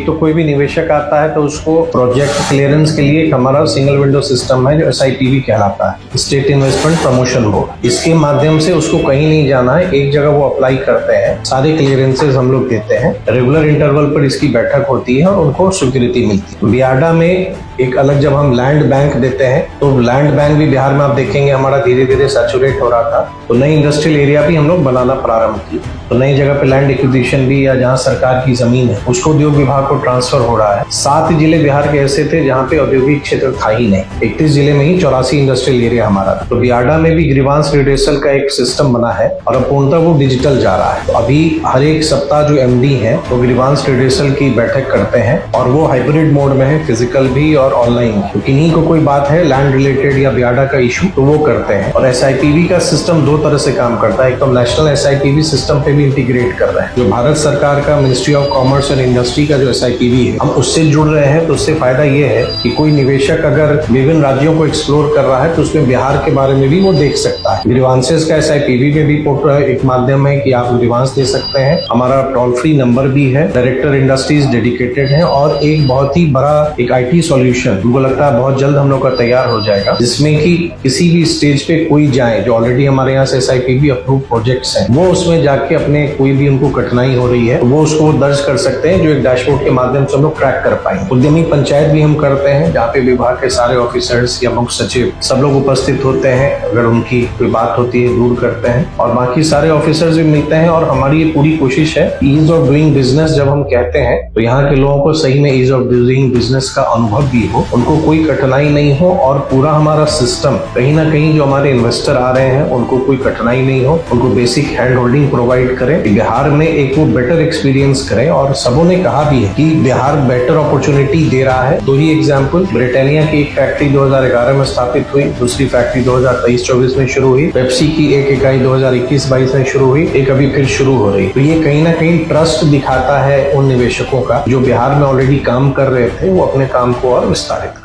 एक तो कोई भी निवेशक आता है तो उसको प्रोजेक्ट क्लियरेंस के लिए हमारा सिंगल विंडो सिस्टम है जो SIPB कहलाता है, स्टेट इन्वेस्टमेंट प्रमोशन बोर्ड। इसके माध्यम से उसको कहीं नहीं जाना है, एक जगह वो अप्लाई करते हैं, सारे क्लियरेंसेज हम लोग देते हैं, रेगुलर इंटरवल पर इसकी बैठक होती है और उनको स्वीकृति मिलती है। बियाडा में एक अलग जब हम लैंड बैंक देते हैं तो लैंड बैंक भी बिहार में आप देखेंगे हमारा धीरे धीरे सैचुरेट हो रहा था, तो नई इंडस्ट्रियल एरिया भी हम लोग बनाना प्रारंभ किए। तो नई जगह पे लैंड एक्विजिशन भी, या जहां सरकार की जमीन है उसको उद्योग विभाग को ट्रांसफर हो रहा है। 7 जिले बिहार के ऐसे थे जहां पे औद्योगिक क्षेत्र था ही नहीं, 31 जिले में ही 84 इंडस्ट्रियल एरिया हमारा था। तो बियाडा में भी ग्रीवांस रिड्रेसल का एक सिस्टम बना है और अब पूर्णतः वो डिजिटल जा रहा है। तो अभी हर एक सप्ताह जो MD है वो ग्रीवांस रिड्रेसल की बैठक करते हैं और वो हाइब्रिड मोड में है, फिजिकल भी और ऑनलाइन। तो किन्हीं को कोई बात है लैंड रिलेटेड या बियाडा का इशू तो वो करते हैं। और SIPB का सिस्टम 2 तरह से काम करता है, एक तो नेशनल SIPB सिस्टम पे भी इंटीग्रेट कर रहे हैं, जो भारत सरकार का ministry of commerce and industry का जो SIPB है हम उससे जुड़ रहे हैं। तो उससे फायदा ये है कि कोई निवेशक अगर विभिन्न राज्यों को एक्सप्लोर कर रहा है तो उसमें बिहार के बारे में भी वो देख सकता है। ग्रीवांसेस का SIPB में भी एक माध्यम है कि आप ग्रीवांस दे सकते हैं। हमारा टोल फ्री नंबर भी है, डायरेक्टर इंडस्ट्रीज डेडिकेटेड है और एक बहुत ही बड़ा एक IT सॉल्यूशन मुझे लगता है बहुत जल्द हम लोग का तैयार हो जाएगा, जिसमें कि किसी भी स्टेज पे कोई जाए जो ऑलरेडी हमारे यहाँ से SIPB अप्रूव प्रोजेक्ट्स हैं, वो उसमें जाके अपने कोई भी उनको कठिनाई हो रही है वो उसको दर्ज कर सकते हैं, जो एक डैशबोर्ड के माध्यम से हम लोग ट्रैक कर पाएंगे। उद्यमी पंचायत भी हम करते हैं जहाँ पे विभाग के सारे ऑफिसर्स या मुख्य सचिव सब लोग उपस्थित होते हैं, अगर उनकी कोई बात होती है दूर करते हैं और बाकी सारे ऑफिसर्स भी मिलते हैं। और हमारी ये पूरी कोशिश है ईज ऑफ डूइंग बिजनेस जब हम कहते हैं तो यहाँ के लोगों को सही में ईज ऑफ डूइंग बिजनेस का अनुभव भी हो, उनको कोई कठिनाई नहीं हो और पूरा हमारा सिस्टम कहीं ना कहीं जो हमारे इन्वेस्टर आ रहे हैं उनको कोई कठिनाई नहीं हो, उनको बेसिक हैंड होल्डिंग प्रोवाइड करें, बिहार में एक वो बेटर एक्सपीरियंस करें। और सबों ने कहा भी है कि बिहार बेटर अपॉर्चुनिटी दे रहा है। 2 ही एग्जाम्पल, ब्रिटानिया की एक फैक्ट्री 2011 में स्थापित हुई, दूसरी फैक्ट्री 2023-24 में शुरू हुई, पेप्सी की एक इकाई 2021-22 में शुरू हुई, एक अभी फिर शुरू हो रही। तो ये कहीं ना कहीं ट्रस्ट दिखाता है उन निवेशकों का जो बिहार में ऑलरेडी काम कर रहे थे, वो अपने काम को और विस्तारित